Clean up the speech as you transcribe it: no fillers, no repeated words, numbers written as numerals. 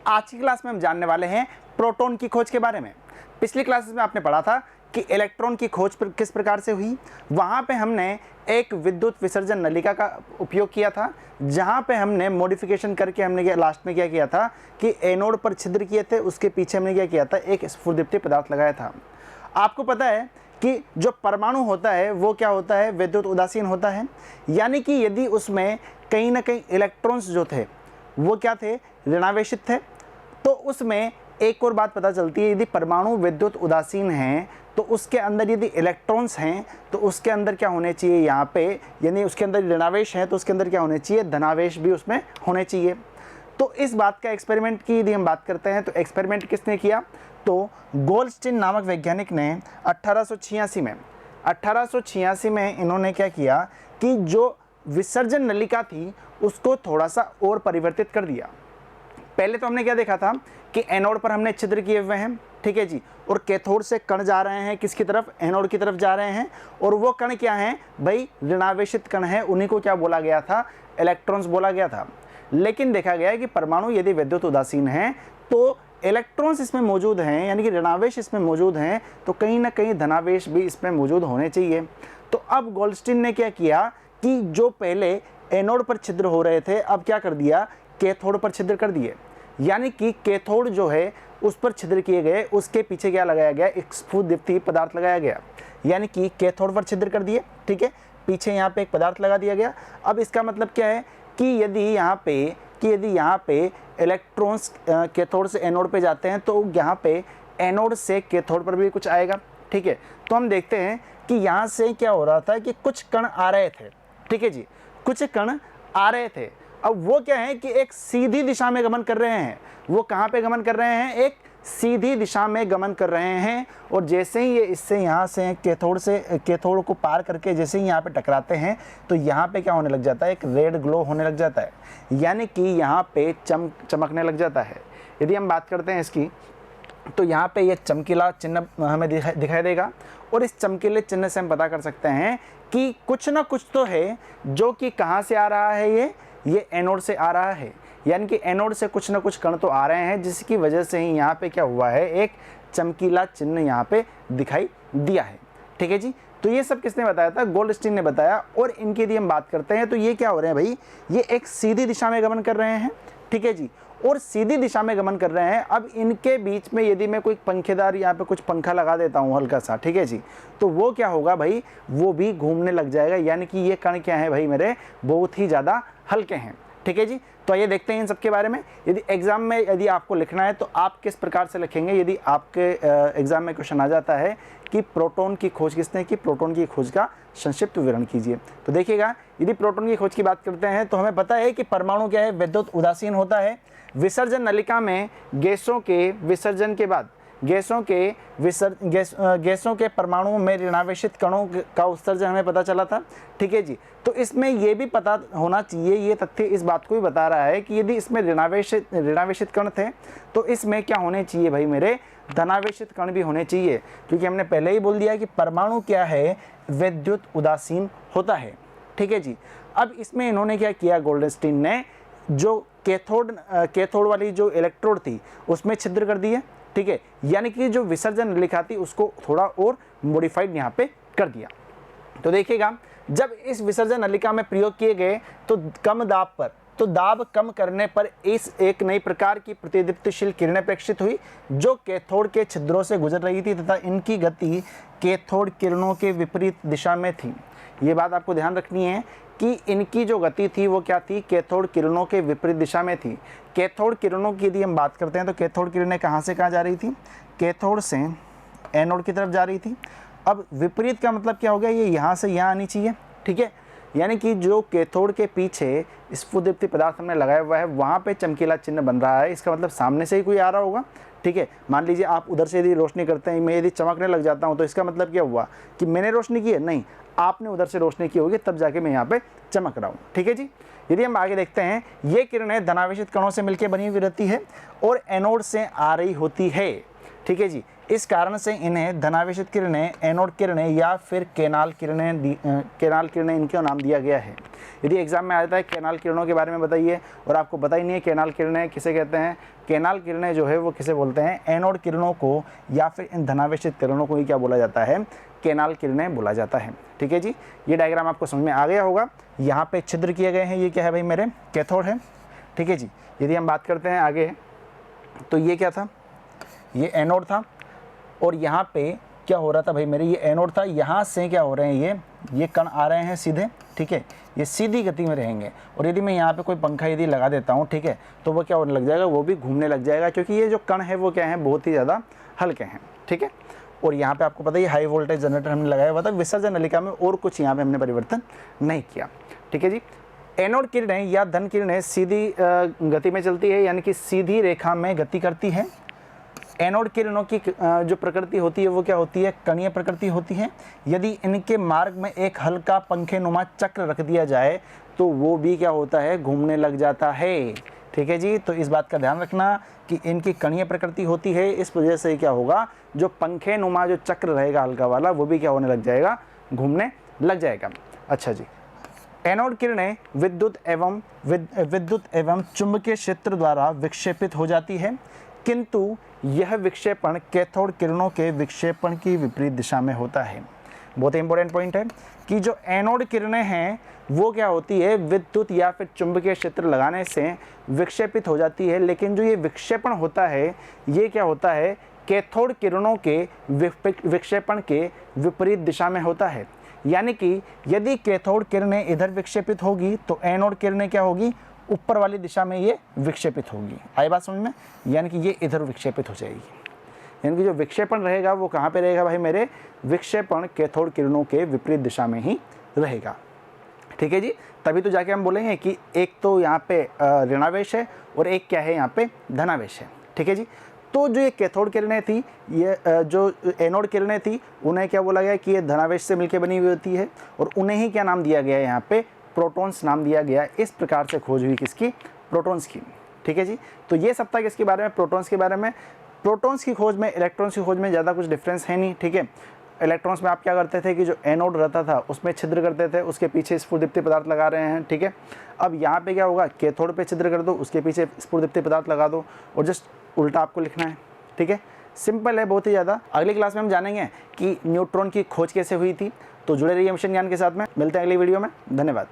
आज की क्लास में हम जानने वाले हैं प्रोटॉन की खोज के बारे में। पिछली क्लासेस में आपने पढ़ा था कि इलेक्ट्रॉन की खोज किस प्रकार से हुई। वहाँ पे हमने एक विद्युत विसर्जन नलिका का उपयोग किया था, जहाँ पे हमने मॉडिफिकेशन करके हमने लास्ट में क्या किया था कि एनोड पर छिद्र किए थे, उसके पीछे हमने क्या किया था, एक स्फुरदीप्ति पदार्थ लगाया था। आपको पता है कि जो परमाणु होता है वो क्या होता है, विद्युत उदासीन होता है। यानी कि यदि उसमें कहीं ना कहीं इलेक्ट्रॉन्स जो थे वो क्या थे, ऋणावेशित थे, तो उसमें एक और बात पता चलती है, यदि परमाणु विद्युत उदासीन हैं तो उसके अंदर यदि इलेक्ट्रॉन्स हैं तो उसके अंदर क्या होने चाहिए, यहाँ पे यानी उसके अंदर ऋणावेश है तो उसके अंदर क्या होने चाहिए, धनावेश भी उसमें होने चाहिए। तो इस बात का एक्सपेरिमेंट की यदि हम बात करते हैं तो एक्सपेरिमेंट किसने किया, तो गोल्डस्टीन नामक वैज्ञानिक ने 1886 में इन्होंने क्या किया कि जो विसर्जन नलिका थी उसको थोड़ा सा और परिवर्तित कर दिया। पहले तो हमने क्या देखा था कि एनोड पर हमने छिद्र किए हुए हैं, ठीक है जी, और कैथोड से कण जा रहे हैं किसकी तरफ, एनोड की तरफ जा रहे हैं, और वो कण क्या हैं भाई, ऋणावेशित कण है, उन्हीं को क्या बोला गया था, इलेक्ट्रॉन्स बोला गया था। लेकिन देखा गया है कि परमाणु यदि विद्युत उदासीन है तो इलेक्ट्रॉन्स इसमें मौजूद हैं, यानी कि ऋणावेश इसमें मौजूद हैं, तो कहीं ना कहीं धनावेश भी इसमें मौजूद होने चाहिए। तो अब गोल्डस्टीन ने क्या किया कि जो पहले एनोड पर छिद्र हो रहे थे अब क्या कर दिया, कैथोड पर छिद्र कर दिए। यानी कि कैथोड जो है उस पर छिद्र किए गए, उसके पीछे क्या लगाया गया, एक स्फुरदीप्ति पदार्थ लगाया गया। यानी कि कैथोड पर छिद्र कर दिए, ठीक है, पीछे यहाँ पे एक पदार्थ लगा दिया गया। अब इसका मतलब क्या है कि यदि यहाँ पे इलेक्ट्रॉन्स कैथोड से एनोड पे जाते हैं तो यहाँ पे एनोड से कैथोड पर भी कुछ आएगा, ठीक है। तो हम देखते हैं कि यहाँ से क्या हो रहा था कि कुछ कण आ रहे थे, ठीक है जी, कुछ कण आ रहे थे। अब वो क्या है कि एक सीधी दिशा में गमन कर रहे हैं। वो कहाँ पे गमन कर रहे हैं, एक सीधी दिशा में गमन कर रहे हैं। और जैसे ही ये इससे यहाँ से कैथोड को पार करके जैसे ही यहाँ पे टकराते हैं तो यहाँ पे क्या होने लग जाता है, एक रेड ग्लो होने लग जाता है, यानी कि यहाँ पे चमकने लग जाता है। यदि हम बात करते हैं इसकी तो यहाँ पे ये चमकीला चिन्ह हमें दिखाई देगा, और इस चमकीले चिन्ह से हम पता कर सकते हैं कि कुछ ना कुछ तो है जो कि कहाँ से आ रहा है, ये एनोड से आ रहा है। यानी कि एनोड से कुछ ना कुछ कण तो आ रहे हैं, जिसकी वजह से ही यहाँ पे क्या हुआ है, एक चमकीला चिन्ह यहाँ पे दिखाई दिया है, ठीक है जी। तो ये सब किसने बताया था, गोल्डस्टीन ने बताया। और इनकी यदि हम बात करते हैं तो ये क्या हो रहे हैं भाई, ये एक सीधी दिशा में गमन कर रहे हैं, ठीक है जी, और सीधी दिशा में गमन कर रहे हैं। अब इनके बीच में यदि मैं कोई पंखेदार यहाँ पे कुछ पंखा लगा देता हूँ हल्का सा, ठीक है जी, तो वो क्या होगा भाई, वो भी घूमने लग जाएगा। यानी कि ये कण क्या है भाई मेरे, बहुत ही ज़्यादा हल्के हैं, ठीक है जी। तो आइए देखते हैं इन सब के बारे में। यदि एग्जाम में यदि आपको लिखना है तो आप किस प्रकार से लिखेंगे, यदि आपके एग्जाम में क्वेश्चन आ जाता है कि प्रोटॉन की खोज किसने की, प्रोटॉन की खोज का संक्षिप्त विवरण कीजिए। तो देखिएगा, यदि प्रोटॉन की खोज की बात करते हैं तो हमें पता है कि परमाणु क्या है, विद्युत उदासीन होता है। विसर्जन नलिका में गैसों के विसर्जन के बाद गैसों के परमाणुओं में ऋणावेशित कणों का उत्सर्जन हमें पता चला था, ठीक है जी। तो इसमें ये भी पता होना चाहिए, ये तथ्य इस बात को भी बता रहा है कि यदि इसमें ऋणावेशित कण थे तो इसमें क्या होने चाहिए भाई मेरे, धनावेशित कण भी होने चाहिए, क्योंकि हमने पहले ही बोल दिया कि परमाणु क्या है, विद्युत उदासीन होता है, ठीक है जी। अब इसमें इन्होंने क्या किया, गोल्डस्टीन ने जो कैथोड वाली जो इलेक्ट्रोड थी उसमें छिद्र कर दिए, ठीक है, यानी कि जो विसर्जन नलिका थी उसको थोड़ा और मॉडिफाइड यहाँ पे कर दिया। तो देखिएगा, जब इस विसर्जन नलिका में प्रयोग किए गए तो कम दाब पर, तो दाब कम करने पर इस एक नई प्रकार की प्रतिदीप्तिशील किरणें प्रेक्षित हुई जो कैथोड के छिद्रों से गुजर रही थी, तथा इनकी गति कैथोड किरणों के विपरीत दिशा में थी। ये बात आपको ध्यान रखनी है कि इनकी जो गति थी वो क्या थी, कैथोड किरणों के विपरीत दिशा में थी। कैथोड किरणों की यदि हम बात करते हैं तो कैथोड किरणें कहाँ से कहाँ जा रही थी, कैथोड से एनोड की तरफ जा रही थी। अब विपरीत का मतलब क्या हो गया, ये यहाँ से यहाँ आनी चाहिए, ठीक है। यानी कि जो कैथोड के पीछे स्फुरदीप्ति पदार्थ हमने लगाया हुआ है वहाँ पे चमकीला चिन्ह बन रहा है, इसका मतलब सामने से ही कोई आ रहा होगा, ठीक है। मान लीजिए आप उधर से यदि रोशनी करते हैं, मैं यदि चमकने लग जाता हूँ तो इसका मतलब क्या हुआ कि मैंने रोशनी की है, नहीं, आपने उधर से रोशनी की होगी तब जाके मैं यहाँ पे चमक रहा हूँ, ठीक है जी। यदि हम आगे देखते हैं, ये किरणें धनावेशित कणों से मिलकर बनी हुई रहती है और एनोड से आ रही होती है, ठीक है जी। इस कारण से इन्हें धनावेशित किरणें, एनोड किरणें या फिर केनाल किरणें इनका नाम दिया गया है। यदि एग्जाम में आ जाता है केनाल किरणों के बारे में बताइए और आपको पता ही नहीं है केनाल किरणें किसे कहते हैं, केनाल किरणें जो है वो किसे बोलते हैं, एनोड किरणों को या फिर इन धनावेशित किरणों को ही क्या बोला जाता है, केनाल किरणें बोला जाता है। ठीक है जी, ये डायग्राम आपको समझ में आ गया होगा। यहाँ पे छिद्र किए गए हैं, ये क्या है भाई मेरे कैथोड है। ठीक है जी, यदि हम बात करते हैं आगे तो ये क्या था, ये एनोड था और यहाँ पे क्या हो रहा था भाई मेरे, ये एनोड था, यहाँ से क्या हो रहे हैं, ये कण आ रहे हैं सीधे। ठीक है, ये सीधी गति में रहेंगे और यदि मैं यहाँ पे कोई पंखा यदि लगा देता हूँ, ठीक है, तो वो क्या होने लग जाएगा, वो भी घूमने लग जाएगा, क्योंकि ये जो कण है वो क्या है, बहुत ही ज़्यादा हल्के हैं। ठीक है, और यहाँ पे आपको पता है हाई वोल्टेज जनरेटर हमने लगाया हुआ था विसर्जन नलिका में, और कुछ यहाँ पे हमने परिवर्तन नहीं किया। ठीक है जी, एनोड किरणें या धन किरणें सीधी गति में चलती है, यानी कि सीधी रेखा में गति करती है। एनोड किरणों की जो प्रकृति होती है वो क्या होती है, कणीय प्रकृति होती है। यदि इनके मार्ग में एक हल्का पंखे नुमा चक्र रख दिया जाए तो वो भी क्या होता है, घूमने लग जाता है। ठीक है जी, तो इस बात का ध्यान रखना कि इनकी कणीय प्रकृति होती है, इस वजह से क्या होगा, जो पंखे नुमा जो चक्र रहेगा हल्का वाला, वो भी क्या होने लग जाएगा, घूमने लग जाएगा। अच्छा जी, एनोड किरणें विद्युत एवं चुंबकीय क्षेत्र द्वारा विक्षेपित हो जाती है, किंतु यह विक्षेपण कैथोड किरणों के विक्षेपण की विपरीत दिशा में होता है। बहुत इंपॉर्टेंट पॉइंट है कि जो एनोड किरणें हैं वो क्या होती है, विद्युत या फिर चुंबकीय क्षेत्र लगाने से विक्षेपित हो जाती है, लेकिन जो ये विक्षेपण होता है ये क्या होता है, कैथोड किरणों के विक्षेपण के विपरीत दिशा में होता है। यानी कि यदि कैथोड किरणें इधर विक्षेपित होगी तो एनोड किरणें क्या होगी, ऊपर वाली दिशा में ये विक्षेपित होगी। आई बात समझ में, यानी कि ये इधर विक्षेपित हो जाएगी, यानी कि जो विक्षेपण रहेगा वो कहाँ पे रहेगा भाई मेरे, विक्षेपण कैथोड किरणों के विपरीत दिशा में ही रहेगा। ठीक है जी, तभी तो जाके हम बोलेंगे कि एक तो यहाँ पे ऋणावेश है और एक क्या है, यहाँ पे धनावेश है। ठीक है जी, तो जो ये कैथोड किरणें थी, ये जो एनोड किरणें थी, उन्हें क्या बोला गया कि ये धनावेश से मिलकर बनी हुई होती है और उन्हें ही क्या नाम दिया गया है, यहाँ पे प्रोटॉन्स नाम दिया गया। इस प्रकार से खोज हुई किसकी, प्रोटॉन्स की। ठीक है जी, तो ये सब था किसके बारे में, प्रोटॉन्स के बारे में। प्रोटॉन्स की खोज में इलेक्ट्रॉन्स की खोज में ज़्यादा कुछ डिफरेंस है नहीं। ठीक है, इलेक्ट्रॉन्स में आप क्या करते थे कि जो एनोड रहता था उसमें छिद्र करते थे, उसके पीछे स्फुरदीप्ति पदार्थ लगा रहे हैं। ठीक है, अब यहाँ पे क्या होगा, कैथोड पे छिद्र कर दो, उसके पीछे स्फुरदीप्ति पदार्थ लगा दो और जस्ट उल्टा आपको लिखना है। ठीक है, सिंपल है बहुत ही ज़्यादा। अगली क्लास में हम जानेंगे कि न्यूट्रॉन की खोज कैसे हुई थी। तो जुड़े रहिए मिशन ज्ञान के साथ में, मिलते हैं अगली वीडियो में। धन्यवाद।